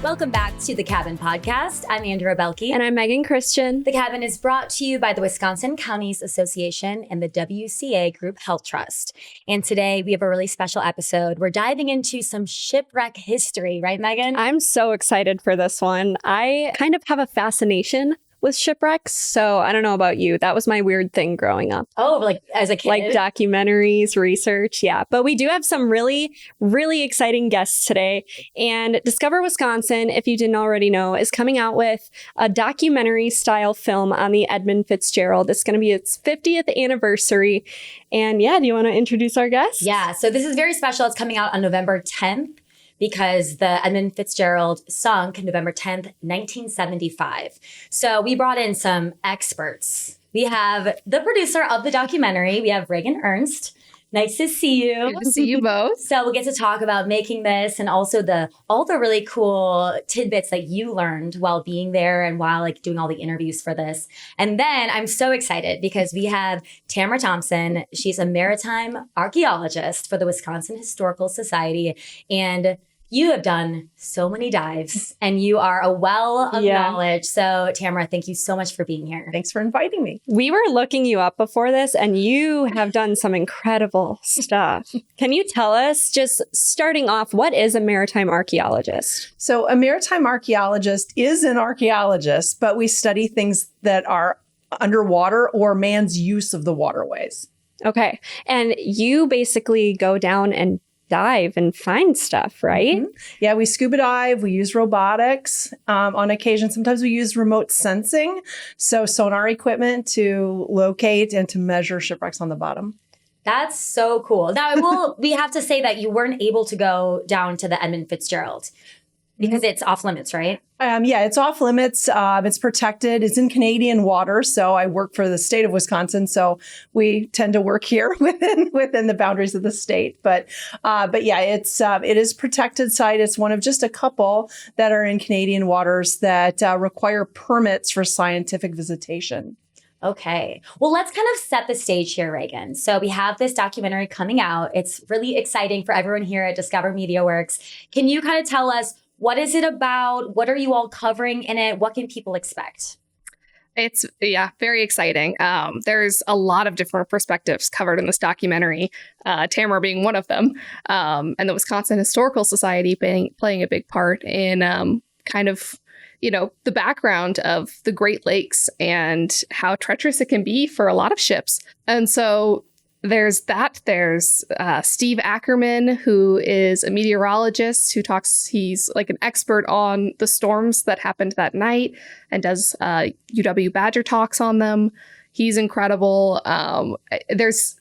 Welcome back to The Cabin Podcast. I'm Andrea Belke. And I'm Megan Christian. The Cabin is brought to you by the Wisconsin Counties Association and the WCA Group Health Trust. And today we have a really special episode. We're diving into some shipwreck history, right, Megan? I'm so excited for this one. I kind of have a fascination with shipwrecks. So I don't know about you. That was my weird thing growing up. Oh, like as a kid? Like documentaries, research. Yeah. But we do have some really, really exciting guests today. And Discover Wisconsin, if you didn't already know, is coming out with a documentary style film on the Edmund Fitzgerald. It's going to be its 50th anniversary. And yeah, do you want to introduce our guest? Yeah. So this is very special. It's coming out on November 10th. Because the Edmund Fitzgerald sunk November 10th, 1975. So we brought in some experts. We have the producer of the documentary. We have Reagan Ernst. Nice to see you. Good to see you both. So we'll get to talk about making this and also all the really cool tidbits that you learned while being there and while doing all the interviews for this. And then I'm so excited because we have Tamara Thompson. She's a maritime archaeologist for the Wisconsin Historical Society. And you have done so many dives and you are a well of knowledge. So Tamara, thank you so much for being here. Thanks for inviting me. We were looking you up before this and you have done some incredible stuff. Can you tell us, just starting off, what is a maritime archaeologist? So a maritime archaeologist is an archaeologist, but we study things that are underwater or man's use of the waterways. Okay. And you basically go down and dive and find stuff, right? Mm-hmm. Yeah, we scuba dive, we use robotics on occasion. Sometimes we use remote sensing, so sonar equipment to locate and to measure shipwrecks on the bottom. That's so cool. Now, we have to say that you weren't able to go down to the Edmund Fitzgerald because it's off limits, right? Yeah, it's off limits. It's protected. It's in Canadian water. So I work for the state of Wisconsin. So we tend to work here within the boundaries of the state. But yeah, it is protected site. It's one of just a couple that are in Canadian waters that require permits for scientific visitation. Okay. Well, let's kind of set the stage here, Reagan. So we have this documentary coming out. It's really exciting for everyone here at Discover Media Works. Can you kind of tell us, what is it about? What are you all covering in it? What can people expect? It's, very exciting. There's a lot of different perspectives covered in this documentary, Tamara being one of them, and the Wisconsin Historical Society playing a big part in kind of, the background of the Great Lakes and how treacherous it can be for a lot of ships. And so there's that. There's Steve Ackerman, who is a meteorologist who he's like an expert on the storms that happened that night and does UW Badger talks on them. He's incredible. There's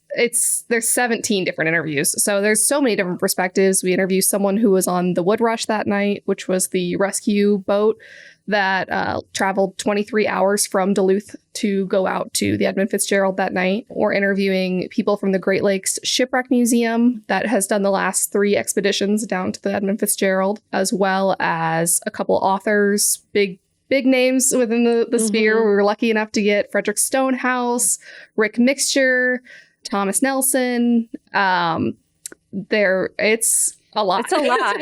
17 different interviews. So there's so many different perspectives. We interviewed someone who was on the Wood Rush that night, which was the rescue boat that traveled 23 hours from Duluth to go out to the Edmund Fitzgerald that night. We're interviewing people from the Great Lakes Shipwreck Museum that has done the last 3 expeditions down to the Edmund Fitzgerald, as well as a couple authors, big names within the sphere. We were lucky enough to get Frederick Stonehouse, Rick Mixture, Thomas Nelson. It's a lot. It's a lot.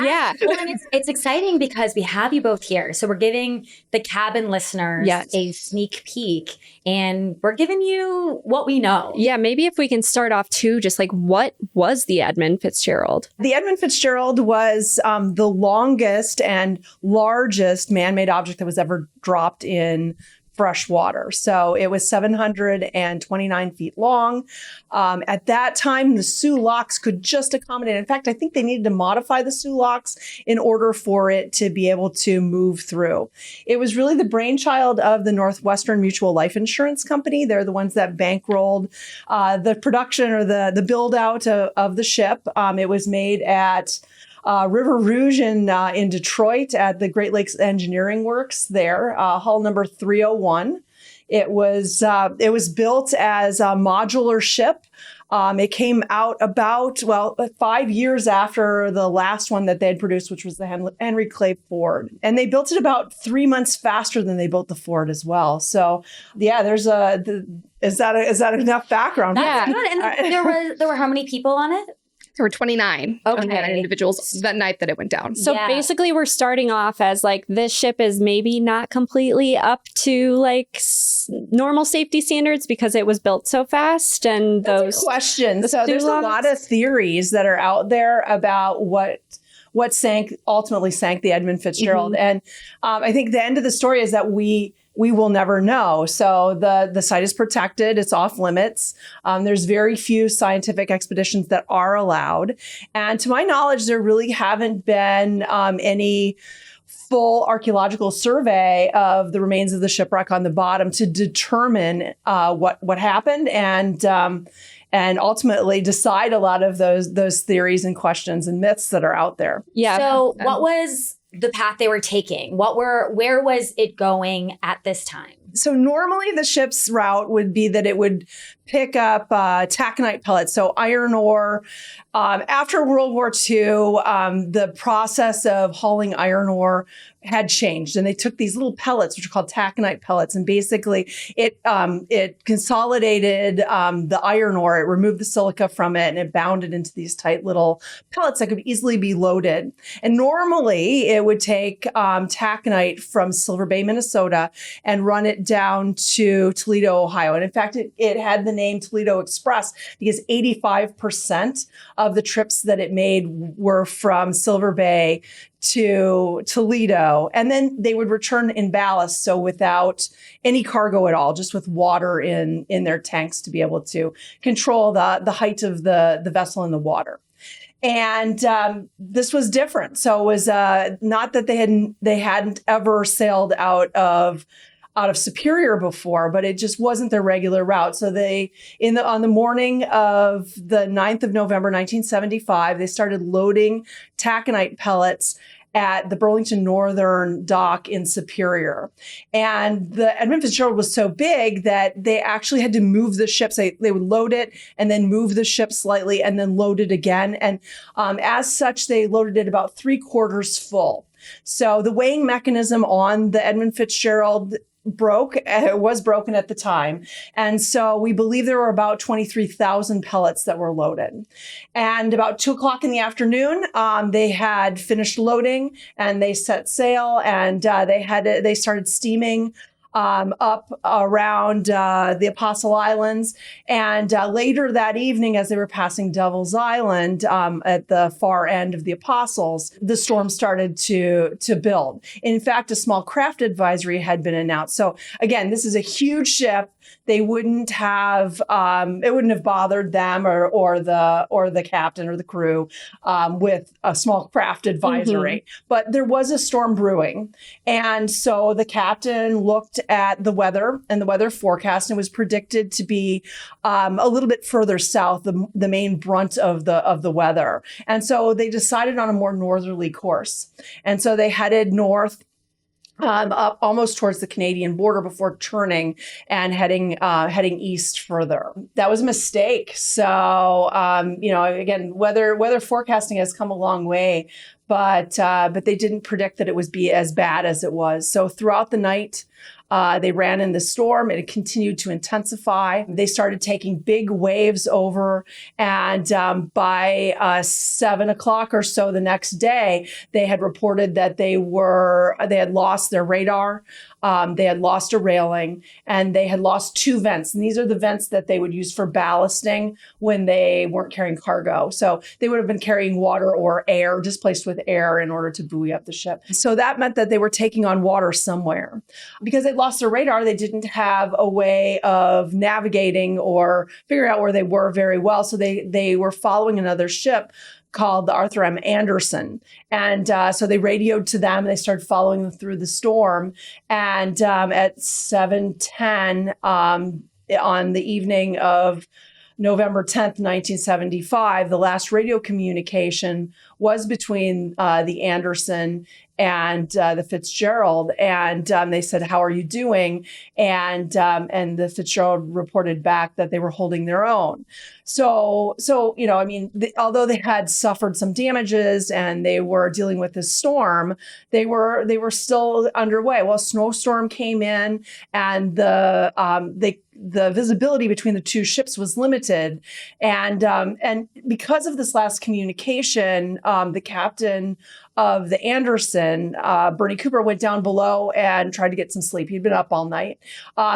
Yeah. Well, and it's exciting because we have you both here. So we're giving the cabin listeners a sneak peek and we're giving you what we know. Yeah, maybe if we can start off too, just like, what was the Edmund Fitzgerald? The Edmund Fitzgerald was the longest and largest man-made object that was ever dropped in fresh water. So it was 729 feet long. At that time, the Soo locks could just accommodate. In fact, I think they needed to modify the Soo locks in order for it to be able to move through. It was really the brainchild of the Northwestern Mutual Life Insurance Company. They're the ones that bankrolled the production or the build out of the ship. It was made at River Rouge in Detroit at the Great Lakes Engineering Works there, hull number 301. It was built as a modular ship. It came out about, 5 years after the last one that they had produced, which was the Henry Clay Ford. And they built it about 3 months faster than they built the Ford as well. So yeah, is that enough background? That's good. And there were how many people on it? There were 29 Okay. individuals that night that it went down. So Yeah. basically, we're starting off as like this ship is maybe not completely up to like normal safety standards because it was built so fast, and That's a question. So there's a Sulaks? lot of theories that are out there about what ultimately sank the Edmund Fitzgerald. And I think the end of the story is that we will never know. So the site is protected. It's off limits. There's very few scientific expeditions that are allowed. And to my knowledge, there really haven't been any full archaeological survey of the remains of the shipwreck on the bottom to determine what happened and ultimately decide a lot of those theories and questions and myths that are out there. yeah. So what was the path they were taking? Where was it going at this time? So normally the ship's route would be that it would pick up taconite pellets, so iron ore. After World War II, the process of hauling iron ore had changed, and they took these little pellets, which are called taconite pellets, and basically it consolidated the iron ore. It removed the silica from it, and it bound it into these tight little pellets that could easily be loaded. And normally it would take taconite from Silver Bay, Minnesota, and run it down to Toledo, Ohio. And in fact, it had the name Toledo Express because 85% of the trips that it made were from Silver Bay to Toledo. And then they would return in ballast, so without any cargo at all, just with water in their tanks to be able to control the height of the vessel in the water. And this was different. So it was not that they hadn't ever sailed out of Superior before, but it just wasn't their regular route. So on the morning of the 9th of November, 1975, they started loading taconite pellets at the Burlington Northern dock in Superior. And the Edmund Fitzgerald was so big that they actually had to move the ship. So they would load it and then move the ship slightly and then load it again. And as such, they loaded it about 3/4 full. So the weighing mechanism on the Edmund Fitzgerald it was broken at the time. And so we believe there were about 23,000 pellets that were loaded. And about 2:00 in the afternoon, they had finished loading and they set sail, and they started steaming up around the Apostle Islands. And later that evening, as they were passing Devil's Island at the far end of the Apostles, the storm started to build. In fact, a small craft advisory had been announced. So again, this is a huge ship. They wouldn't have it wouldn't have bothered them or the captain or the crew with a small craft advisory. But there was a storm brewing, and so the captain looked at the weather and the weather forecast, and it was predicted to be a little bit further south, the main brunt of the weather. And so they decided on a more northerly course, and so they headed north. Up almost towards the Canadian border before turning and heading east further. That was a mistake. So again, weather forecasting has come a long way, but they didn't predict that it would be as bad as it was. So throughout the night, they ran in the storm. It continued to intensify. They started taking big waves over, and by 7 o'clock or so the next day, they had reported that they had lost their radar, they had lost a railing, and they had lost 2 vents. And these are the vents that they would use for ballasting when they weren't carrying cargo. So they would have been carrying water or air, displaced with air, in order to buoy up the ship. So that meant that they were taking on water somewhere. Because they lost their radar, they didn't have a way of navigating or figuring out where they were very well. So they were following another ship called the Arthur M. Anderson. And so they radioed to them. They started following them through the storm. And at 7:10 on the evening of November 10th, 1975, the last radio communication was between the Anderson and the Fitzgerald. And they said, "How are you doing?" And the Fitzgerald reported back that they were holding their own. So although they had suffered some damages and they were dealing with this storm, they were still underway. Well, a snowstorm came in, and they the visibility between the two ships was limited, and because of this last communication, the captain of the Anderson, Bernie Cooper, went down below and tried to get some sleep. He'd been up all night,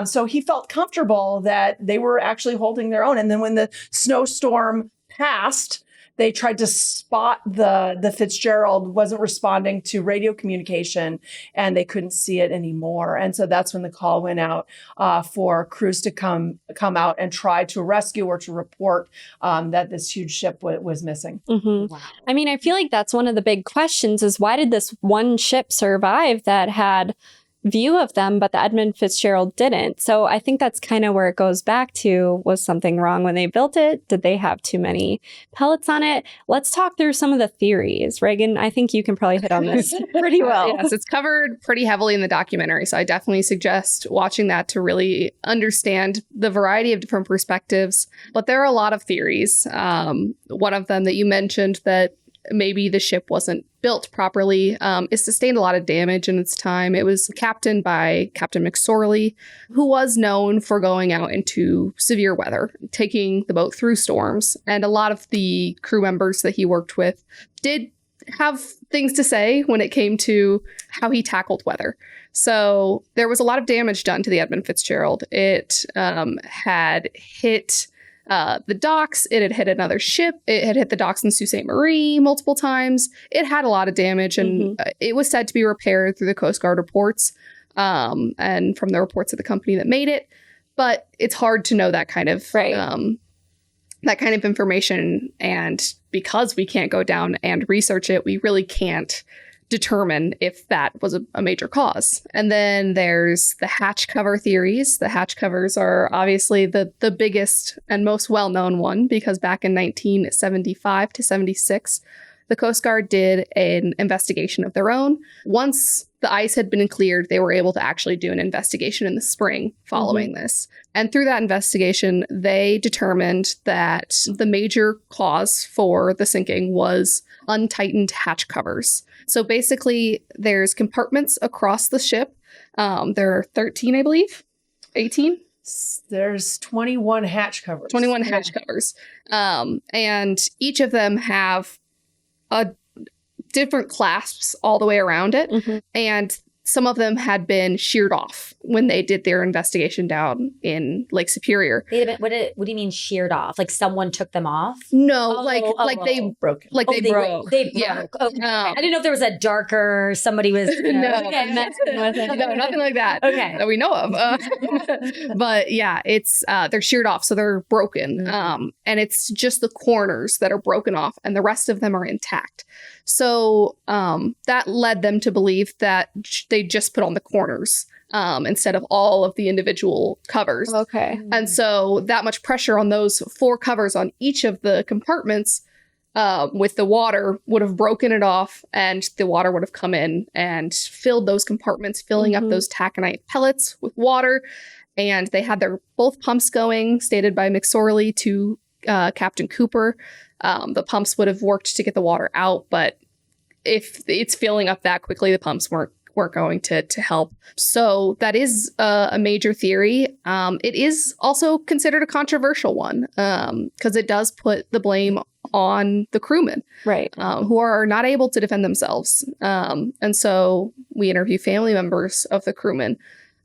so he felt comfortable that they were actually holding their own. And then when the snowstorm passed, they tried to spot the Fitzgerald wasn't responding to radio communication, and they couldn't see it anymore. And so that's when the call went out for crews to come out and try to rescue or to report that this huge ship was missing. Mm-hmm. Wow. I mean, I feel like that's one of the big questions is why did this one ship survive that had view of them, but the Edmund Fitzgerald didn't? So I think that's kind of where it goes back to, was something wrong when they built it? Did they have too many pellets on it? Let's talk through some of the theories. Reagan, I think you can probably hit on this pretty well. Yes, it's covered pretty heavily in the documentary. So I definitely suggest watching that to really understand the variety of different perspectives. But there are a lot of theories. One of them that you mentioned, that maybe the ship wasn't built properly. It sustained a lot of damage in its time. It was captained by Captain McSorley, who was known for going out into severe weather, taking the boat through storms. And a lot of the crew members that he worked with did have things to say when it came to how he tackled weather. So there was a lot of damage done to the Edmund Fitzgerald. It had hit the docks. It had hit another ship. It had hit the docks in Sault Ste. Marie multiple times. It had a lot of damage, and it was said to be repaired through the Coast Guard reports and from the reports of the company that made it. But it's hard to know that kind of that kind of information, and because we can't go down and research it, we really can't determine if that was a major cause. And then there's the hatch cover theories. The hatch covers are obviously the biggest and most well-known one, because back in 1975 to 76, the Coast Guard did an investigation of their own. Once the ice had been cleared, they were able to actually do an investigation in the spring following this. And through that investigation, they determined that the major cause for the sinking was untightened hatch covers. So basically, there's compartments across the ship. There are 13, I believe, 18? There's 21 hatch covers. 21 hatch covers. And each of them have different clasps all the way around it. And some of them had been sheared off when they did their investigation down in Lake Superior. Wait a minute. What do you mean sheared off? Like someone took them off? No, they broke. Like they broke. They broke. Yeah. Okay. I didn't know if there was a darker, somebody was messing with it. No, nothing like that. Okay. That we know of. But yeah, it's they're sheared off, so they're broken. And it's just the corners that are broken off, and the rest of them are intact. So that led them to believe that they just put on the corners instead of all of the individual covers. Okay. And so that much pressure on those 4 covers on each of the compartments with the water would have broken it off, and the water would have come in and filled those compartments, filling up those taconite pellets with water. And they had their both pumps going, stated by McSorley to Captain Cooper. The pumps would have worked to get the water out, but if it's filling up that quickly, the pumps weren't going to help. So that is a major theory. It is also considered a controversial one because it does put the blame on the crewmen, Right. who are not able to defend themselves. And so we interview family members of the crewmen,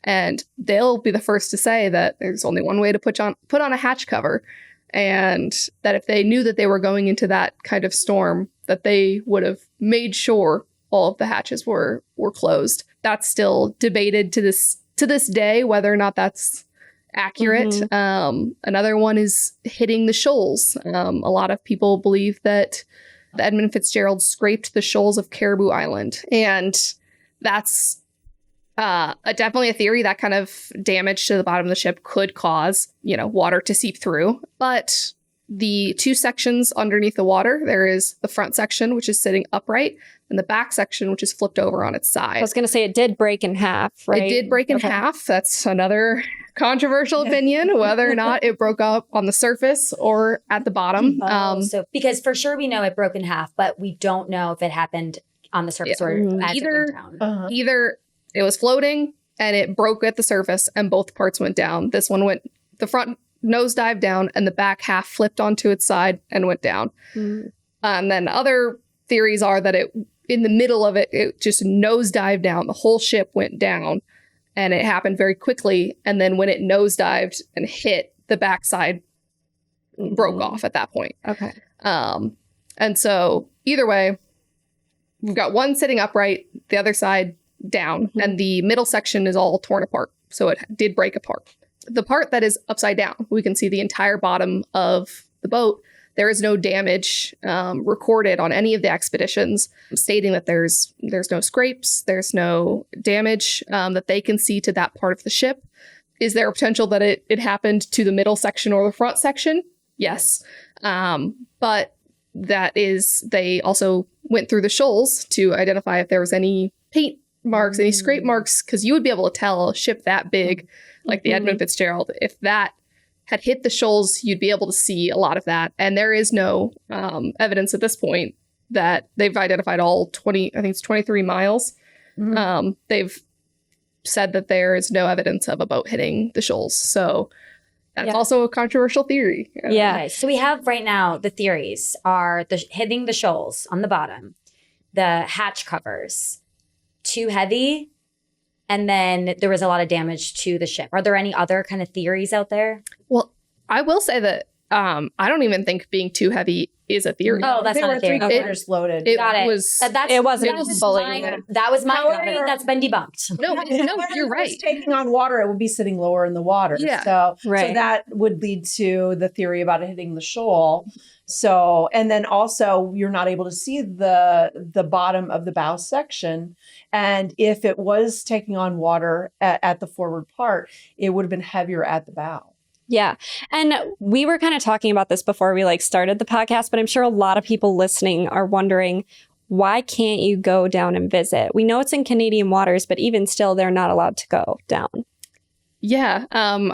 and they'll be the first to say that there's only one way to put on a hatch cover, and that if they knew that they were going into that kind of storm, that they would have made sure all of the hatches were closed. That's still debated to this day, whether or not that's accurate. Another one is hitting the shoals. A lot of people believe that the Edmund Fitzgerald scraped the shoals of Caribou Island, and that's definitely a theory. That kind of damage to the bottom of the ship could cause, water to seep through. But the 2 sections underneath the water, there is the front section, which is sitting upright, and the back section, which is flipped over on its side. I was going to say it did break in half, right? It did break in half. That's another controversial opinion, whether or not it broke up on the surface or at the bottom. So because for sure we know it broke in half, but we don't know if it happened on the surface or as it went down. Either it was floating and it broke at the surface and both parts went down. This one went the front nosedived down and the back half flipped onto its side and went down. And then other theories are that it, in the middle of it, it just nosedived down. The whole ship went down, and it happened very quickly. And then when it nosedived and hit, the backside broke off at that point. Okay. And so either way, we've got one sitting upright, the other side down, and the middle section is all torn apart. So it did break apart. The part that is upside down, we can see the entire bottom of the boat. There is no damage recorded on any of the expeditions, stating that there's no scrapes, there's no damage that they can see to that part of the ship. Is there a potential that it happened to the middle section or the front section? Yes. But that is, they also went through the shoals to identify if there was any paint marks, any scrape marks, because you would be able to tell a ship that big, like the Edmund Fitzgerald, if that had hit the shoals, you'd be able to see a lot of that. And there is no evidence at this point that they've identified all 20, I think it's 23 miles. They've said that there is no evidence of a boat hitting the shoals. So that's also a controversial theory. Yeah. Okay, so we have right now the theories are hitting the shoals on the bottom, the hatch covers, too heavy, and then there was a lot of damage to the ship. Are there any other kind of theories out there? Well, I will say that I don't even think being too heavy is a theory. Oh, that's they not were a theory. 3/4 loaded. It Got it. was. It wasn't that was fully- that was my However- theory. That's been debunked. No, If you're it right. was taking on water, it would be sitting lower in the water. Yeah. So Right. that would lead to the theory about it hitting the shoal. So, and then also you're not able to see the bottom of the bow section. And if it was taking on water at the forward part, it would have been heavier at the bow. Yeah. And we were kind of talking about this before we started the podcast, but I'm sure a lot of people listening are wondering, why can't you go down and visit? We know it's in Canadian waters, but even still, they're not allowed to go down. Yeah.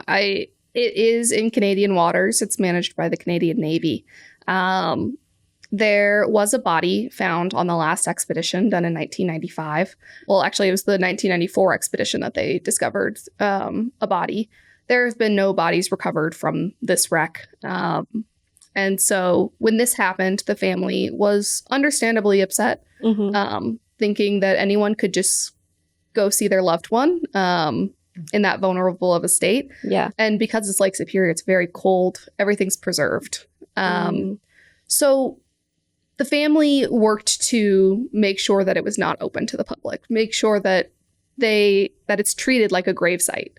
It is in Canadian waters. It's managed by the Canadian Navy. There was a body found on the last expedition done in 1995. Well, actually, it was the 1994 expedition that they discovered a body. There have been no bodies recovered from this wreck. And so when this happened, the family was understandably upset, thinking that anyone could just go see their loved one in that vulnerable of a state. Yeah. And because it's Lake Superior, it's very cold. Everything's preserved. So the family worked to make sure that it was not open to the public, make sure that it's treated like a gravesite.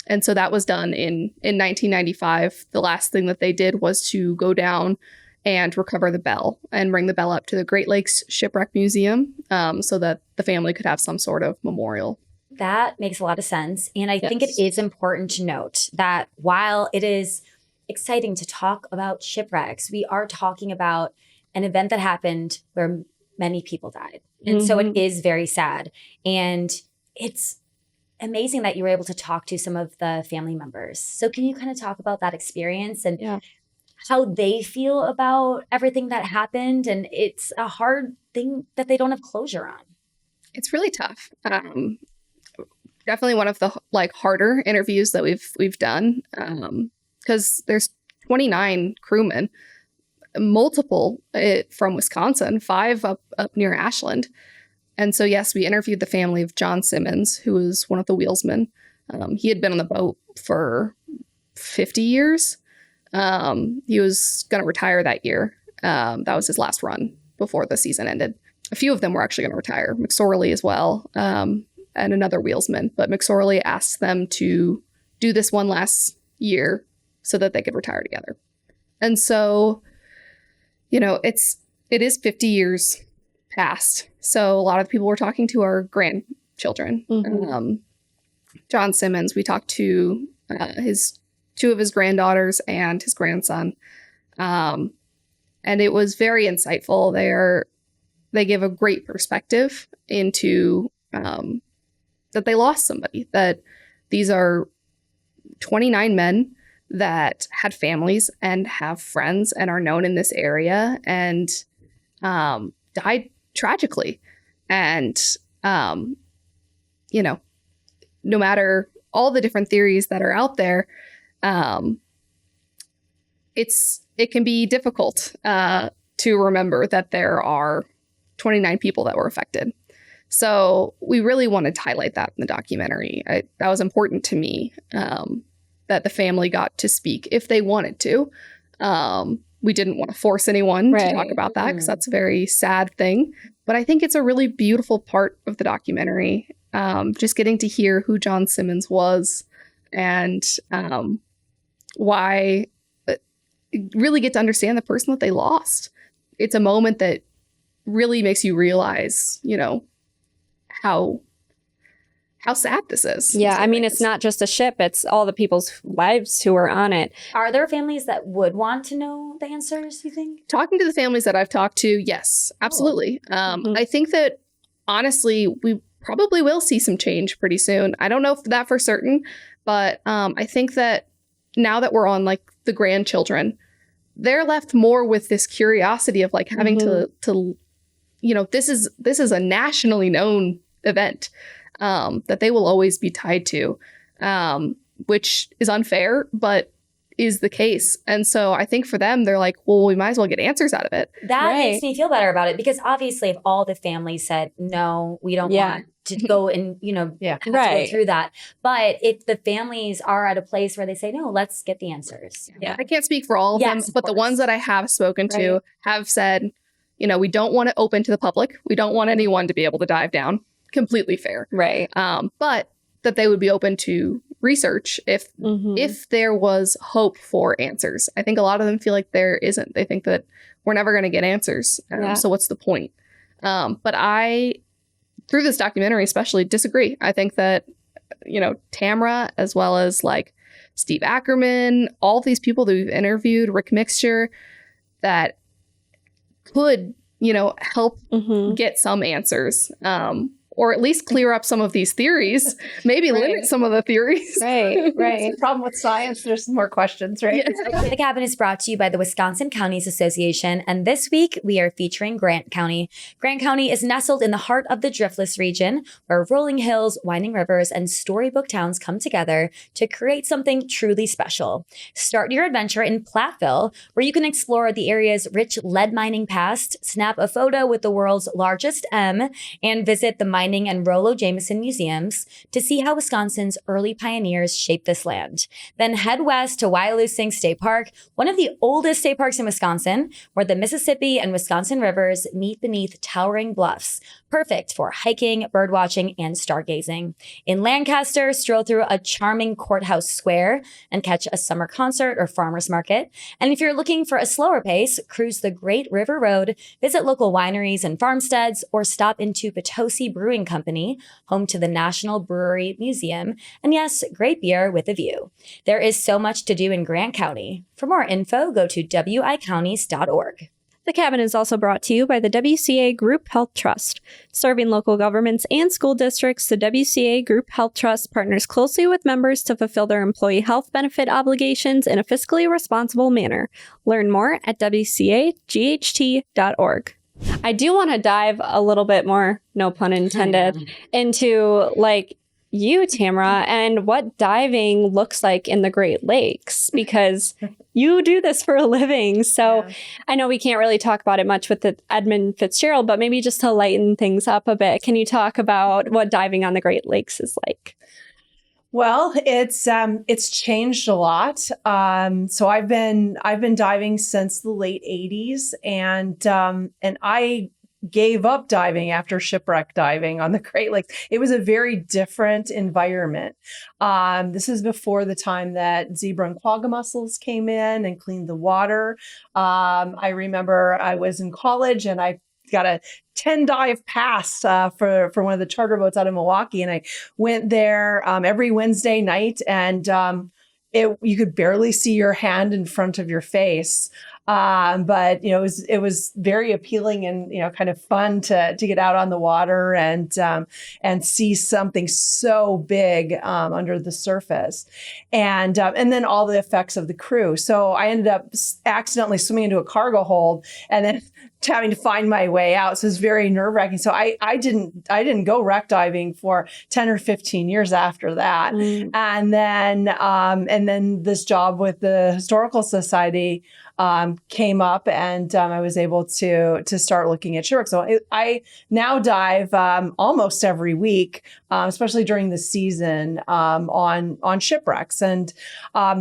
And so that was done in 1995. The last thing that they did was to go down and recover the bell and bring the bell up to the Great Lakes Shipwreck Museum so that the family could have some sort of memorial. That makes a lot of sense. And I think it is important to note that while it is exciting to talk about shipwrecks, we are talking about an event that happened where many people died. And so it is very sad. And it's amazing that you were able to talk to some of the family members. So can you kind of talk about that experience and how they feel about everything that happened? And it's a hard thing that they don't have closure on. It's really tough. Definitely one of the harder interviews that we've done because there's 29 crewmen, multiple from Wisconsin, 5 up near Ashland. And so, yes, we interviewed the family of John Simmons, who was one of the wheelsmen. He had been on the boat for 50 years. He was going to retire that year. That was his last run before the season ended. A few of them were actually going to retire, McSorley as well, and another wheelsman. But McSorley asked them to do this one last year so that they could retire together. And so, it is 50 years past. So a lot of the people we're talking to are grandchildren. John Simmons, we talked to two of his granddaughters and his grandson. And it was very insightful. They give a great perspective into that they lost somebody, that these are 29 men that had families and have friends and are known in this area and died tragically. And, no matter all the different theories that are out there, it can be difficult to remember that there are 29 people that were affected. So we really wanted to highlight that in the documentary. That was important to me, that the family got to speak if they wanted to. We didn't want to force anyone to talk about that because that's a very sad thing. But I think it's a really beautiful part of the documentary, just getting to hear who John Simmons was and why, really get to understand the person that they lost. It's a moment that really makes you realize, how sad this is. Yeah, I mean, it's not just a ship, it's all the people's lives who are on it. Are there families that would want to know the answers, you think? Talking to the families that I've talked to, yes, absolutely. I think that, honestly, we probably will see some change pretty soon. I don't know that for certain, but I think that now that we're on, like, the grandchildren, they're left more with this curiosity of, like, having to this is a nationally known event that they will always be tied to, which is unfair, but is the case. And so I think for them, they're like, well, we might as well get answers out of it. That makes me feel better about it, because obviously if all the families said, no, we don't want to go and, have to go through that. But if the families are at a place where they say, no, let's get the answers. Yeah. I can't speak for all of them, but the ones that I have spoken to have said, we don't want it open to the public. We don't want anyone to be able to dive down. Completely fair. Right. But that they would be open to research if there was hope for answers. I think a lot of them feel like there isn't. They think that we're never going to get answers. So what's the point? But I, through this documentary especially, disagree. I think that, Tamra, as well as like Steve Ackerman, all these people that we've interviewed, Rick Mixture, that could, help get some answers. Or at least clear up some of these theories, maybe limit some of the theories. Right. The problem with science, there's more questions, right? Yes. The Cabin is brought to you by the Wisconsin Counties Association, and this week we are featuring Grant County. Grant County is nestled in the heart of the Driftless region, where rolling hills, winding rivers, and storybook towns come together to create something truly special. Start your adventure in Platteville, where you can explore the area's rich lead mining past, snap a photo with the world's largest M, and visit the Mining and Rollo Jameson museums to see how Wisconsin's early pioneers shaped this land. Then head west to Wyalusing State Park, one of the oldest state parks in Wisconsin, where the Mississippi and Wisconsin rivers meet beneath towering bluffs, perfect for hiking, birdwatching, and stargazing. In Lancaster, stroll through a charming courthouse square and catch a summer concert or farmers market. And if you're looking for a slower pace, cruise the Great River Road, visit local wineries and farmsteads, or stop into Potosi Brewing Company, home to the National Brewery Museum, and yes, great beer with a view. There is so much to do in Grant County. For more info, go to wicounties.org. The Cabin is also brought to you by the WCA Group Health Trust. Serving local governments and school districts, the WCA Group Health Trust partners closely with members to fulfill their employee health benefit obligations in a fiscally responsible manner. Learn more at wcaght.org. I do want to dive a little bit more, no pun intended, into like you, Tamra, and what diving looks like in the Great Lakes, because you do this for a living. So I know we can't really talk about it much with the Edmund Fitzgerald, but maybe just to lighten things up a bit, can you talk about what diving on the Great Lakes is like? Well, it's changed a lot. So I've been diving since the late 80s, and I gave up diving after shipwreck diving on the Great Lakes. It was a very different environment. This is before the time that zebra and quagga mussels came in and cleaned the water. I remember I was in college and I got a 10 dive pass for one of the charter boats out of Milwaukee. And I went there every Wednesday night, and you could barely see your hand in front of your face. But it was very appealing and kind of fun to get out on the water and see something so big under the surface, and then all the effects of the crew. So I ended up accidentally swimming into a cargo hold and then having to find my way out. So it was very nerve-wracking. So I didn't go wreck diving for 10 or 15 years after that. And then this job with the Historical Society came up, and I was able to start looking at shipwrecks. So I now dive almost every week, especially during the season, on shipwrecks. And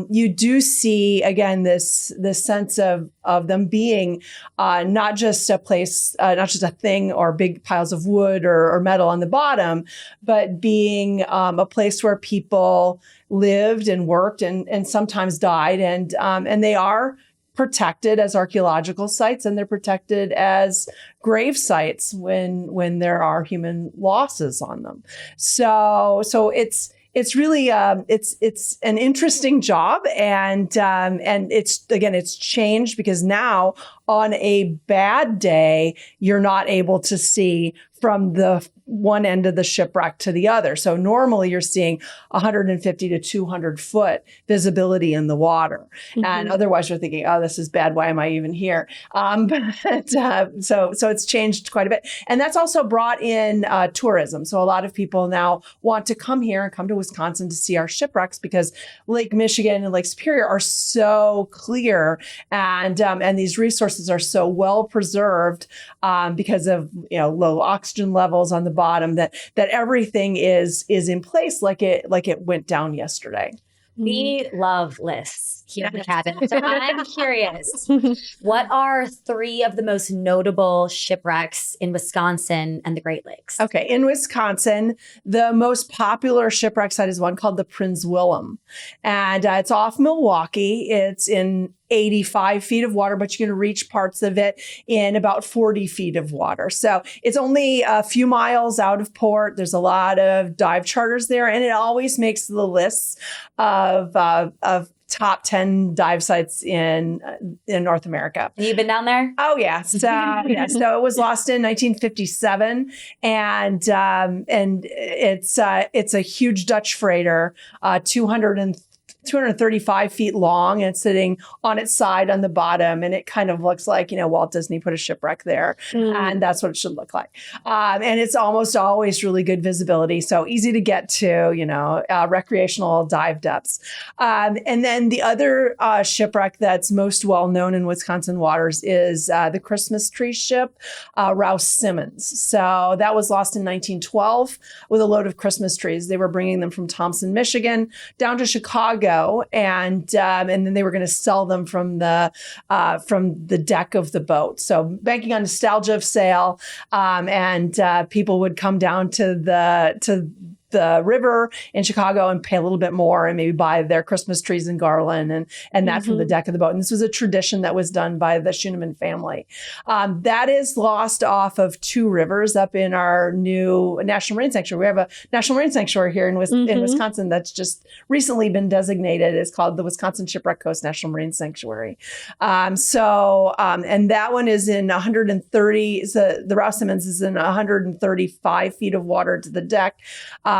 you do see, again, this sense of them being not just a place, not just a thing or big piles of wood or metal on the bottom, but being a place where people lived and worked and sometimes died. And they are protected as archaeological sites, and they're protected as grave sites when there are human losses on them. So it's really it's an interesting job, and it's changed because now on a bad day you're not able to see from the one end of the shipwreck to the other. So normally you're seeing 150 to 200 foot visibility in the water. And otherwise you're thinking, oh, this is bad. Why am I even here? So it's changed quite a bit. And that's also brought in tourism. So a lot of people now want to come here and come to Wisconsin to see our shipwrecks because Lake Michigan and Lake Superior are so clear, and these resources are so well preserved because of low oxygen levels on the bottom that everything is in place like it went down yesterday. We love lists here in the cabin. So I'm curious, what are 3 of the most notable shipwrecks in Wisconsin and the Great Lakes? Okay, in Wisconsin, the most popular shipwreck site is one called the Prinz Willem. And it's off Milwaukee. It's in 85 feet of water, but you can reach parts of it in about 40 feet of water. So it's only a few miles out of port. There's a lot of dive charters there, and it always makes the lists of top 10 dive sites in North America. You've been down there? Oh yeah. So it was lost in 1957, and it's a huge Dutch freighter, 235 feet long, and it's sitting on its side on the bottom, and it kind of looks like Walt Disney put a shipwreck there, and that's what it should look like. And it's almost always really good visibility, so easy to get to, recreational dive depths. And then the other shipwreck that's most well known in Wisconsin waters is the Christmas tree ship, Rouse Simmons. So that was lost in 1912 with a load of Christmas trees. They were bringing them from Thompson, Michigan, down to Chicago. And then they were going to sell them from the deck of the boat. So banking on nostalgia of sale, and people would come down to the river in Chicago and pay a little bit more and maybe buy their Christmas trees and garland and that from the deck of the boat. And this was a tradition that was done by the Schooneman family. That is lost off of 2 rivers up in our new National Marine Sanctuary. We have a National Marine Sanctuary here in Wisconsin that's just recently been designated. It's called the Wisconsin Shipwreck Coast National Marine Sanctuary. And that one is in 130, the Rouse Simmons is in 135 feet of water to the deck.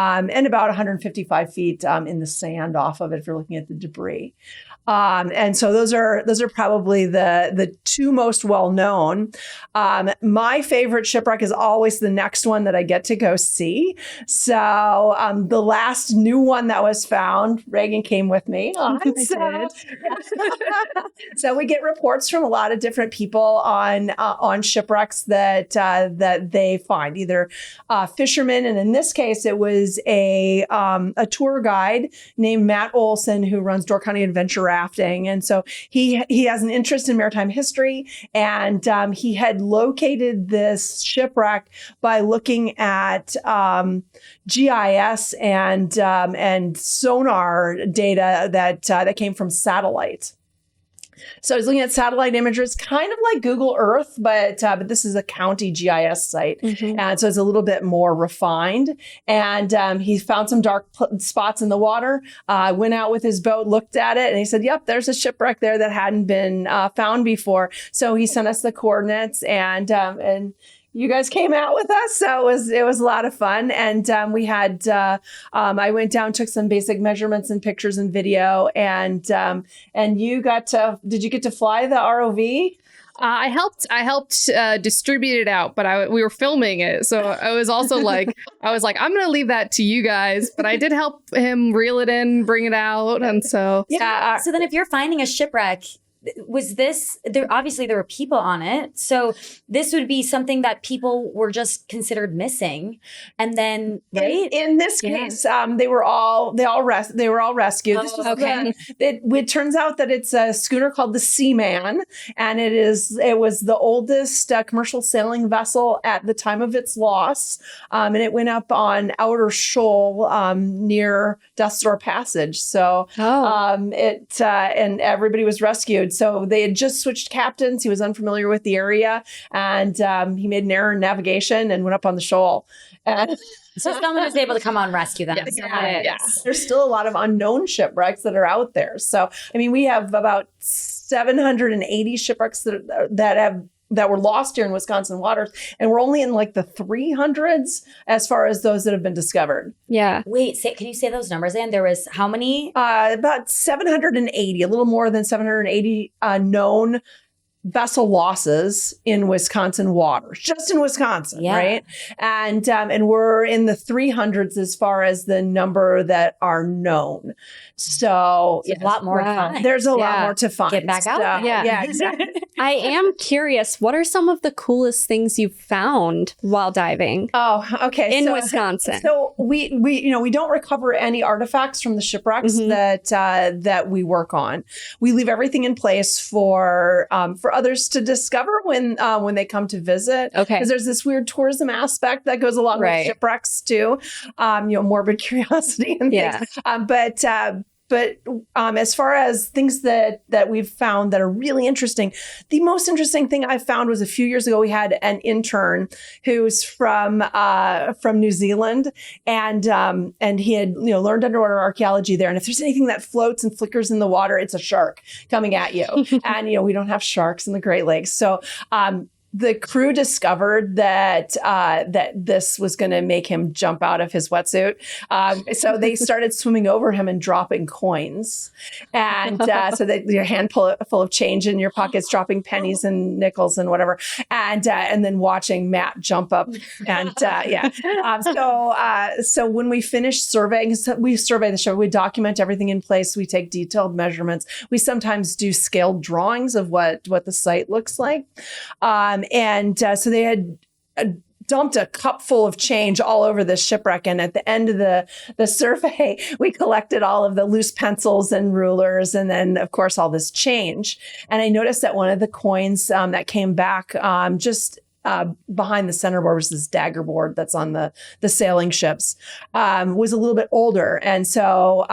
And about 155 feet in the sand off of it if you're looking at the debris. And so those are probably the 2 most well known. My favorite shipwreck is always the next one that I get to go see. So the last new one that was found, Reagan came with me. So we get reports from a lot of different people on shipwrecks that they find, either fishermen, and in this case it was a tour guide named Matt Olson who runs Door County Adventure Rafting, and so he has an interest in maritime history, and he had located this shipwreck by looking at GIS and sonar data that came from satellites. So I was looking at satellite images, kind of like Google Earth, but this is a county GIS site. And so it's a little bit more refined. And he found some dark spots in the water, went out with his boat, looked at it, and he said, yep, there's a shipwreck there that hadn't been found before. So he sent us the coordinates, and you guys came out with us, so it was a lot of fun. And we had I went down, took some basic measurements and pictures and video, and you got to, did you get to fly the ROV? I helped distribute it out, but we were filming it, so I was also like, I'm gonna leave that to you guys. But I did help him reel it in, bring it out, and so yeah. So then, if you're finding a shipwreck, was this there? Obviously, there were people on it, so this would be something that people were just considered missing, and then right in this case, they were all rescued. This was it turns out that it's a schooner called the Seaman, and it was the oldest commercial sailing vessel at the time of its loss, and it went up on Outer Shoal near Death Door Passage. So and everybody was rescued. So they had just switched captains. He was unfamiliar with the area, and he made an error in navigation and went up on the shoal. And so someone was able to come on and rescue them. Yes. Yeah. There's still a lot of unknown shipwrecks that are out there. So, I mean, we have about 780 shipwrecks that were lost here in Wisconsin waters, and we're only in like the 300s as far as those that have been discovered. Yeah. Wait, can you say those numbers again? There was how many? About 780, a little more than 780 known vessel losses in Wisconsin waters, just in Wisconsin, right? And we're in the 300s as far as the number that are known. So a lot more to find. There's a lot more to find. Get back out there. Yeah, exactly. I am curious, what are some of the coolest things you've found while diving? Oh, okay. In Wisconsin. So we don't recover any artifacts from the shipwrecks that we work on. We leave everything in place for others to discover when they come to visit. Okay. Because there's this weird tourism aspect that goes along with shipwrecks too. Morbid curiosity and things. But as far as things that we've found that are really interesting, the most interesting thing I found was a few years ago, we had an intern who's from New Zealand, and he had learned underwater archaeology there. And if there's anything that floats and flickers in the water, it's a shark coming at you. And we don't have sharks in the Great Lakes, so. The crew discovered that this was going to make him jump out of his wetsuit. So they started swimming over him and dropping coins. And so that your hand full of change in your pockets, dropping pennies and nickels and whatever. And then watching Matt jump up. And so when we finish surveying, we survey the ship, we document everything in place. We take detailed measurements. We sometimes do scaled drawings of what the site looks like. So they had dumped a cup full of change all over the shipwreck. And at the end of the survey, we collected all of the loose pencils and rulers, and then, of course, all this change. And I noticed that one of the coins that came back just behind the centerboard was this dagger board that's on the sailing ships, was a little bit older. And so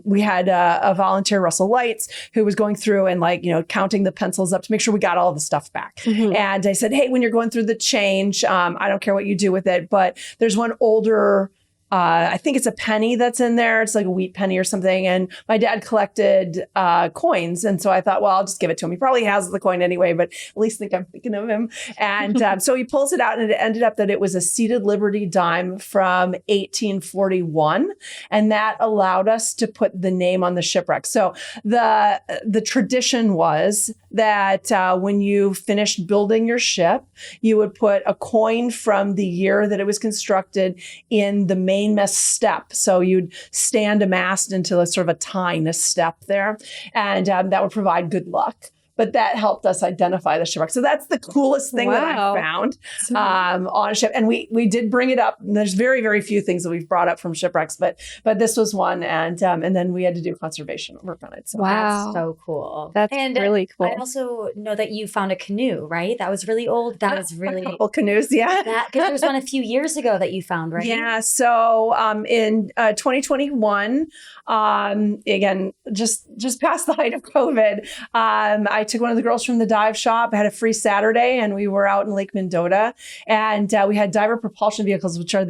we had a volunteer, Russell Lights, who was going through and counting the pencils up to make sure we got all the stuff back. And I said, hey, when you're going through the change, I don't care what you do with it, but there's one older I think it's a penny that's in there. It's like a wheat penny or something. And my dad collected coins. And so I thought, well, I'll just give it to him. He probably has the coin anyway, but at least think I'm thinking of him. And so he pulls it out, and it ended up that it was a seated Liberty dime from 1841. And that allowed us to put the name on the shipwreck. So the tradition was that when you finished building your ship, you would put a coin from the year that it was constructed in the mainmast step. So you'd stand a mast into a sort of a tying a step there, and that would provide good luck. but that helped us identify the shipwreck. So that's the coolest thing that Wow. I found on a ship. And we did bring it up. And there's very, very few things that we've brought up from shipwrecks, but this was one. And then we had to do conservation work on it. So Wow. That's so cool. That's and really cool. I also know that you found a canoe, right? That was really old. That was really a couple canoes, yeah. because there was one a few years ago that you found, right? Yeah. So in 2021, again, just past the height of COVID, I took one of the girls from the dive shop, had a free Saturday, and we were out in Lake Mendota, and we had diver propulsion vehicles, which are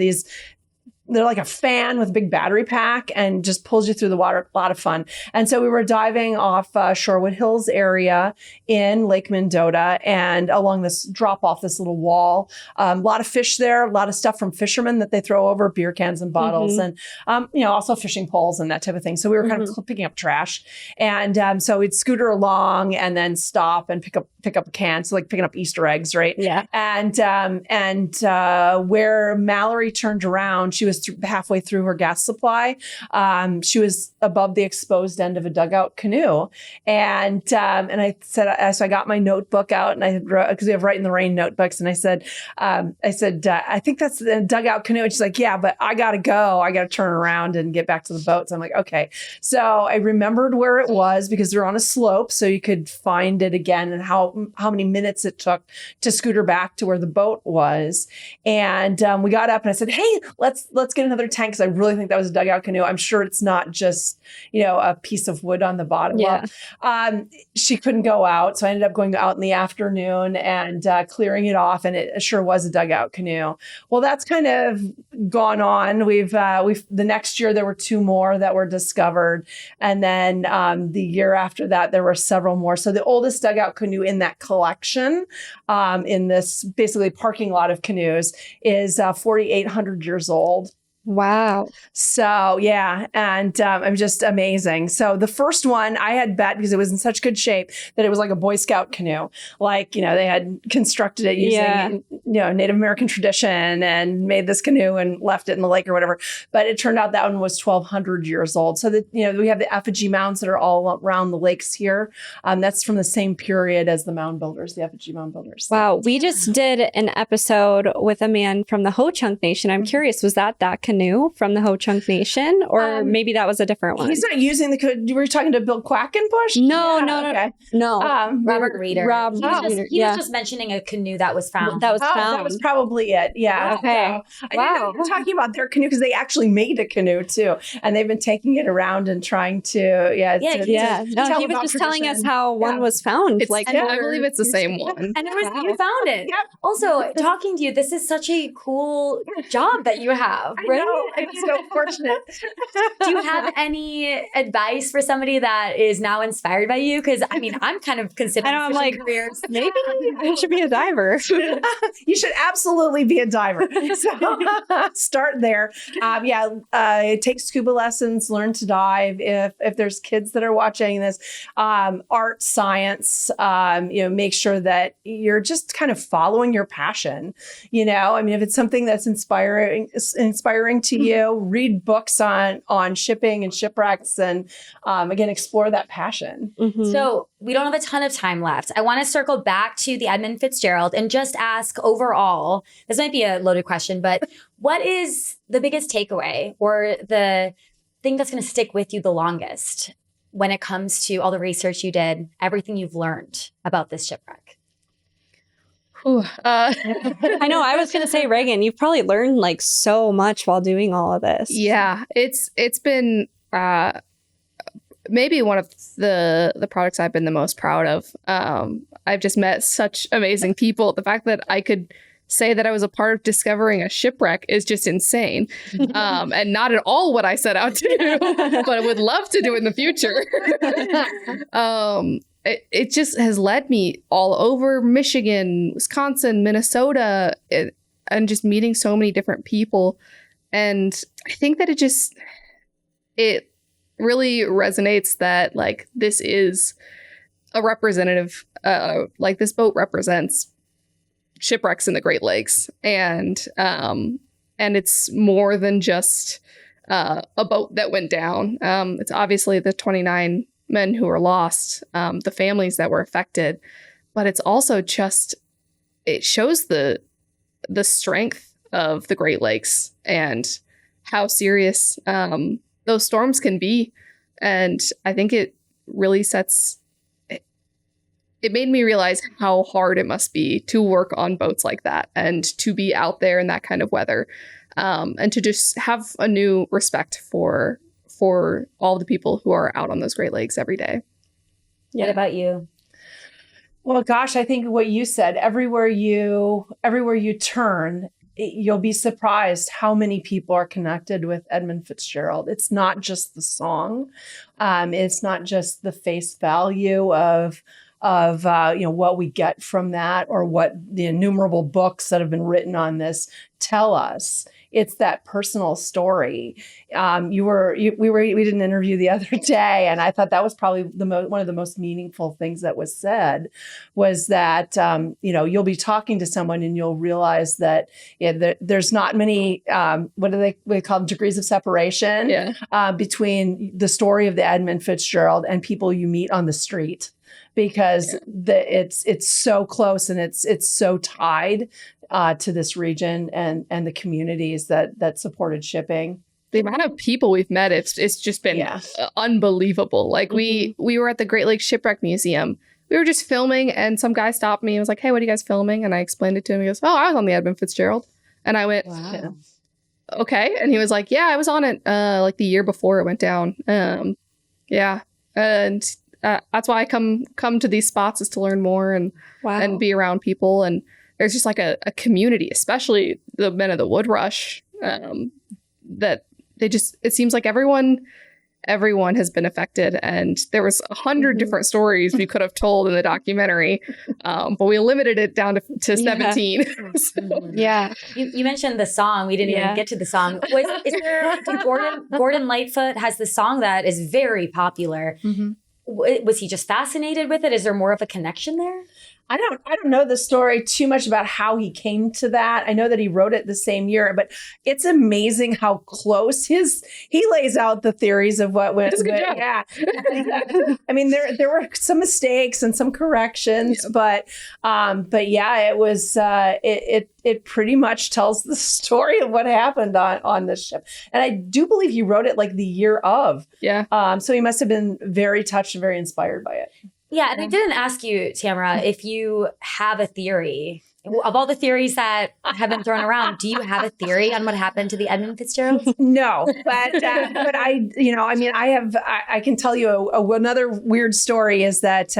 they're like a fan with a big battery pack and just pulls you through the water. A lot of fun. And so we were diving off Shorewood Hills area in Lake Mendota and along this drop off this little wall. A lot of fish there, a lot of stuff from fishermen that they throw over, beer cans and bottles, and also fishing poles and that type of thing. So we were kind of picking up trash. And so we'd scooter along and then stop and pick up a can. So like picking up Easter eggs, right? Yeah. And where Mallory turned around, she was halfway through her gas supply. She was above the exposed end of a dugout canoe. And I said, so I got my notebook out and I had wrote, because we have Write in the Rain notebooks. And I said, I think that's the dugout canoe. And she's like, yeah, but I got to go. I got to turn around and get back to the boat. So I'm like, okay. So I remembered where it was because they're on a slope. So you could find it again and how many minutes it took to scooter back to where the boat was. And we got up and I said, hey, let's get another tank, because I really think that was a dugout canoe. I'm sure it's not just, a piece of wood on the bottom. Yeah. Well, she couldn't go out. So I ended up going out in the afternoon and clearing it off. And it sure was a dugout canoe. Well, that's kind of gone on. We've the next year, there were 2 more that were discovered. And then the year after that, there were several more. So the oldest dugout canoe in that collection, in this basically parking lot of canoes, is 4,800 years old. Wow. So yeah, and I'm just amazing. So the first one I had bet, because it was in such good shape, that it was like a Boy Scout canoe. Like, they had constructed it using Native American tradition and made this canoe and left it in the lake or whatever. But it turned out that one was 1,200 years old. So that we have the effigy mounds that are all around the lakes here. That's from the same period as the mound builders, the effigy mound builders. Wow. We just did an episode with a man from the Ho-Chunk Nation. I'm curious, was that canoe from the Ho-Chunk Nation, or maybe that was a different one? He's not using the. Were you talking to Bill Quackenbush? No. Okay. No. Robert Reeder. He was just mentioning a canoe that was found. That was found. That was probably it. Yeah. Okay. So, wow. We're talking about their canoe because they actually made a canoe too, and they've been taking it around and trying to. No, he was just telling us how one was found. I believe it's the same one. And you found it. Yep. Also, talking to you, this is such a cool job that you have, right? I'm so fortunate. Do you have any advice for somebody that is now inspired by you? Because I'm kind of considering careers. Maybe I should be a diver. You should absolutely be a diver. So start there. Take scuba lessons, learn to dive. If there's kids that are watching this, art, science, make sure that you're just kind of following your passion. If it's something that's inspiring to you, read books on shipping and shipwrecks, and again, explore that passion. Mm-hmm. So we don't have a ton of time left. I want to circle back to the Edmund Fitzgerald and just ask overall, this might be a loaded question, but what is the biggest takeaway or the thing that's going to stick with you the longest when it comes to all the research you did, everything you've learned about this shipwreck? I know. I was going to say, Reagan, you've probably learned so much while doing all of this. Yeah, it's been maybe one of the products I've been the most proud of. I've just met such amazing people. The fact that I could say that I was a part of discovering a shipwreck is just insane, and not at all what I set out to do, but I would love to do in the future. It just has led me all over Michigan, Wisconsin, Minnesota, and just meeting so many different people. And I think that it really resonates that this is a representative, this boat represents shipwrecks in the Great Lakes. And it's more than just a boat that went down. It's obviously the 29 men who are lost, the families that were affected, but it's also just, it shows the strength of the Great Lakes and how serious those storms can be. And I think it really it made me realize how hard it must be to work on boats like that and to be out there in that kind of weather, and to just have a new respect for all the people who are out on those Great Lakes every day. Yeah. What about you? Well, gosh, I think what you said, everywhere you turn, you'll be surprised how many people are connected with Edmund Fitzgerald. It's not just the song. It's not just the face value of what we get from that, or what the innumerable books that have been written on this tell us. It's that personal story. We did an interview the other day, and I thought that was probably one of the most meaningful things that was said, was that you'll be talking to someone and you'll realize that there's not many what do they call them, degrees of separation between the story of the Edmund Fitzgerald and people you meet on the street, because it's so close and it's so tied to this region and the communities that supported shipping. The amount of people we've met, it's just been unbelievable. Like we were at the Great Lakes Shipwreck Museum. We were just filming, and some guy stopped me and was like, "Hey, what are you guys filming?" And I explained it to him. He goes, "Oh, I was on the Edmund Fitzgerald." And I went, Wow. "Okay." And he was like, "Yeah, I was on it like the year before it went down." And that's why I come to these spots, is to learn more and be around people. And there's just like a community, especially the men of the Wood Rush, that it seems like everyone has been affected. And there was 100 different stories we could have told in the documentary, but we limited it down to 17. Yeah. You mentioned the song. We didn't even get to the song. Gordon Lightfoot has the song that is very popular. Mm-hmm. Was he just fascinated with it? Is there more of a connection there? I don't know the story too much about how he came to that. I know that he wrote it the same year, but it's amazing how close he lays out the theories of what went. Yeah, I mean there were some mistakes and some corrections, but yeah, it was it pretty much tells the story of what happened on this ship. And I do believe he wrote it like the year of. Yeah. So he must have been very touched and very inspired by it. Yeah, and I didn't ask you, Tamara, if you have a theory. Of all the theories that have been thrown around, do you have a theory on what happened to the Edmund Fitzgerald? No, but I can tell you another weird story is that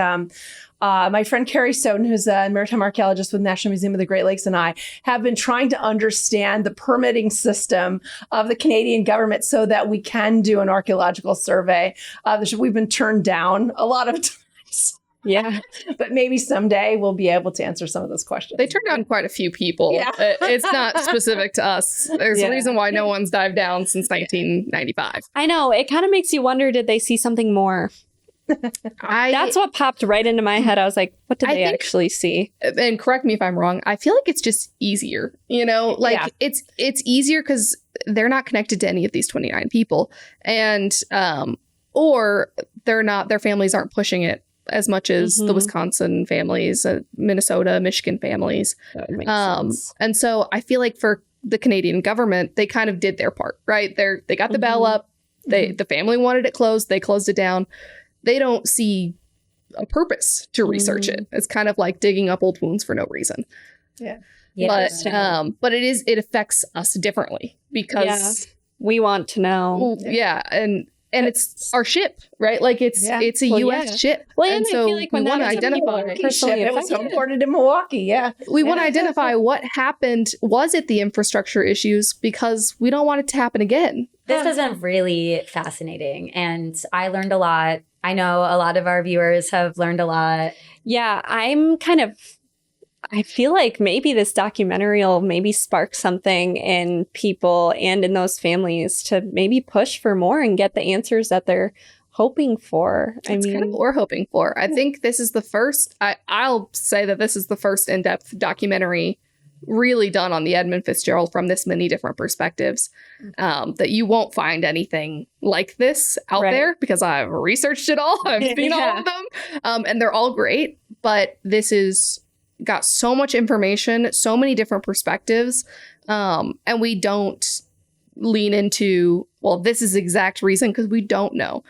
my friend Carrie Soden, who's a maritime archaeologist with National Museum of the Great Lakes, and I have been trying to understand the permitting system of the Canadian government so that we can do an archaeological survey. We've been turned down a lot of times. Yeah. But maybe someday we'll be able to answer some of those questions. They turned down quite a few people. Yeah. It's not specific to us. There's a reason why no one's dived down since 1995. I know. It kind of makes you wonder, did they see something more? That's what popped right into my head. I was like, what did they actually see? And correct me if I'm wrong. I feel like it's just easier, it's easier because they're not connected to any of these 29 people. And, or their families aren't pushing it as much as the Wisconsin families, Minnesota, Michigan families. That makes sense. And so I feel like for the Canadian government, they kind of did their part, right? They got the bell up. The family wanted it closed. They closed it down. They don't see a purpose to research it. It's kind of like digging up old wounds for no reason. Yeah. But it affects us differently because we want to know. And it's our ship, right? Like it's a U.S. ship. Well, and so I feel like when we want to identify. It was imported in Milwaukee. Yeah, we want to identify what happened. Was it the infrastructure issues? Because we don't want it to happen again. This has been really fascinating, and I learned a lot. I know a lot of our viewers have learned a lot. Yeah, I feel like maybe this documentary will maybe spark something in people and in those families to maybe push for more and get the answers that they're hoping for. That's kind of what we're hoping for. I think this is the first, I'll say that this is the first in-depth documentary really done on the Edmund Fitzgerald from this many different perspectives, that you won't find anything like this out there, because I've researched it all. I've seen all of them, and they're all great. But this is got so much information, so many different perspectives, and we don't lean into, well, this is the exact reason, because we don't know.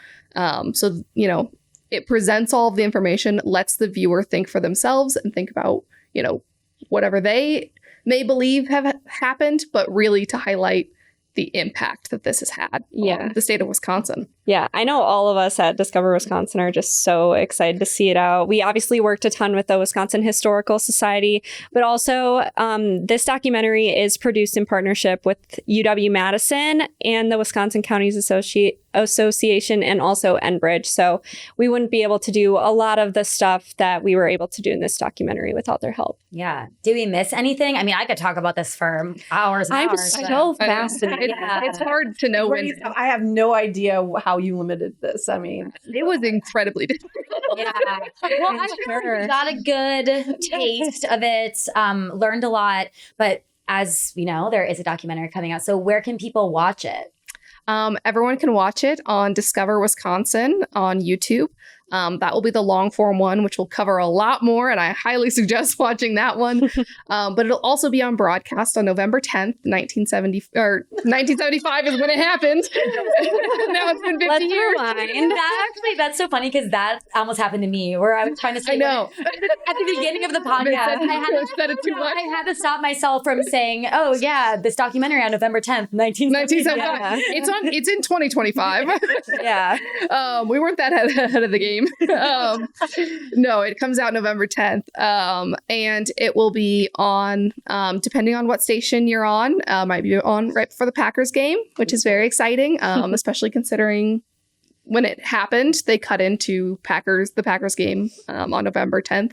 So, it presents all of the information, lets the viewer think for themselves and think about, whatever they may believe have happened, but really to highlight the impact that this has had on the state of Wisconsin. Yeah, I know all of us at Discover Wisconsin are just so excited to see it out. We obviously worked a ton with the Wisconsin Historical Society, but also this documentary is produced in partnership with UW-Madison and the Wisconsin Counties Association and also Enbridge. So we wouldn't be able to do a lot of the stuff that we were able to do in this documentary without their help. Yeah. Do we miss anything? I mean, I could talk about this for hours and I'm hours. so fascinated. It's hard to know when. I have no idea how you limited this. I mean, it was incredibly difficult. Yeah. Well, I'm sure we got a good taste of it, learned a lot. But as we know, there is a documentary coming out. So where can people watch it? Everyone can watch it on Discover Wisconsin on YouTube. That will be the long form one, which will cover a lot more, and I highly suggest watching that one. But it'll also be on broadcast on November 10th, 1975 is when it happened. Now it's been 50 years. That's so funny, because that almost happened to me, where I was trying to say, I know. At the beginning of the podcast, I had to stop myself from saying, oh yeah, this documentary on November 10th, 1975. It's in 2025. Yeah. We weren't that ahead of the game. No, it comes out November 10th. And it will be on, depending on what station you're on, might be on right before the Packers game, which is very exciting, especially considering when it happened, they cut into the Packers game on November 10th.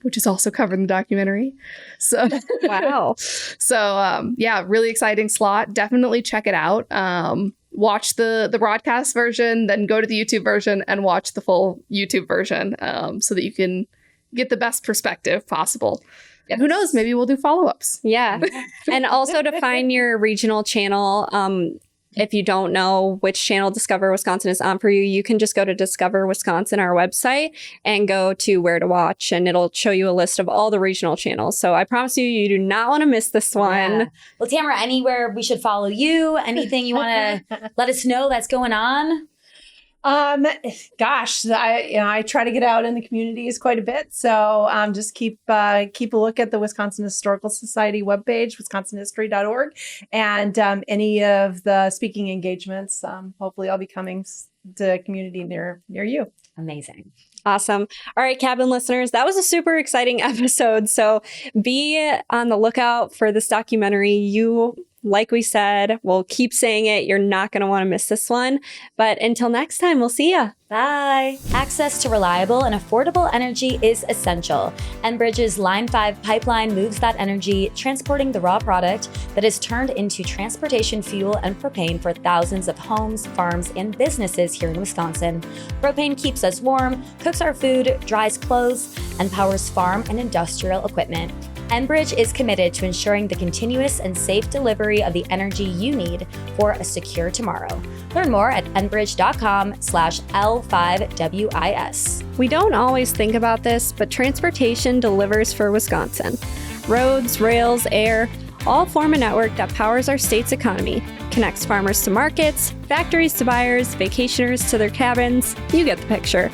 Which is also covered in the documentary. So wow. So really exciting slot. Definitely check it out. Watch the broadcast version, then go to the YouTube version and watch the full YouTube version, so that you can get the best perspective possible. And who knows, maybe we'll do follow-ups. Yeah. And also to find your regional channel, if you don't know which channel Discover Wisconsin is on for you, you can just go to Discover Wisconsin, our website, and go to where to watch, and it'll show you a list of all the regional channels. So I promise you, you do not want to miss this one. Yeah. Well, Tamara, anywhere we should follow you? Anything you want to let us know that's going on? Gosh, I try to get out in the communities quite a bit. So just keep a look at the Wisconsin Historical Society webpage, wisconsinhistory.org, and any of the speaking engagements. Hopefully I'll be coming to a community near you. Amazing. Awesome. All right, cabin listeners, that was a super exciting episode. So be on the lookout for this documentary. Like we said, we'll keep saying it. You're not going to want to miss this one. But until next time, we'll see ya. Bye. Access to reliable and affordable energy is essential. Enbridge's Line 5 pipeline moves that energy, transporting the raw product that is turned into transportation fuel and propane for thousands of homes, farms, and businesses here in Wisconsin. Propane keeps us warm, cooks our food, dries clothes, and powers farm and industrial equipment. Enbridge is committed to ensuring the continuous and safe delivery of the energy you need for a secure tomorrow. Learn more at enbridge.com/L5WIS. We don't always think about this, but transportation delivers for Wisconsin. Roads, rails, air, all form a network that powers our state's economy, connects farmers to markets, factories to buyers, vacationers to their cabins. You get the picture.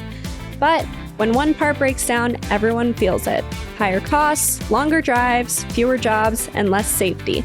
But when one part breaks down, everyone feels it. Higher costs, longer drives, fewer jobs, and less safety.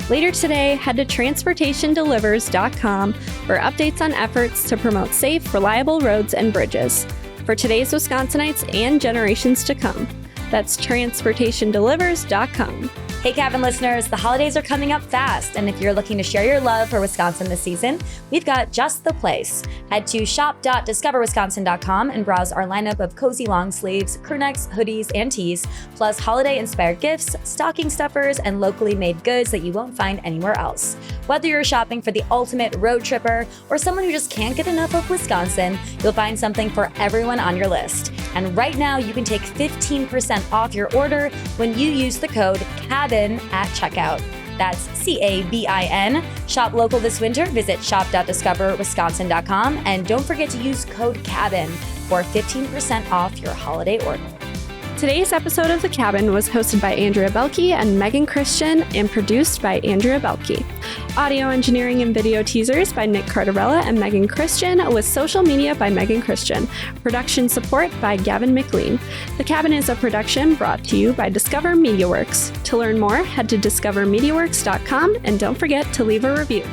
Later today, head to transportationdelivers.com for updates on efforts to promote safe, reliable roads and bridges for today's Wisconsinites and generations to come. That's transportationdelivers.com. Hey, Cabin listeners, the holidays are coming up fast, and if you're looking to share your love for Wisconsin this season, we've got just the place. Head to shop.discoverwisconsin.com and browse our lineup of cozy long sleeves, crew necks, hoodies, and tees, plus holiday-inspired gifts, stocking stuffers, and locally made goods that you won't find anywhere else. Whether you're shopping for the ultimate road tripper or someone who just can't get enough of Wisconsin, you'll find something for everyone on your list. And right now, you can take 15% off your order when you use the code CABIN at checkout. That's CABIN. Shop local this winter. Visit shop.discoverwisconsin.com and don't forget to use code CABIN for 15% off your holiday order. Today's episode of The Cabin was hosted by Andrea Belke and Megan Christian and produced by Andrea Belke. Audio engineering and video teasers by Nick Cardarella and Megan Christian, with social media by Megan Christian. Production support by Gavin McLean. The Cabin is a production brought to you by Discover MediaWorks. To learn more, head to discovermediaworks.com and don't forget to leave a review.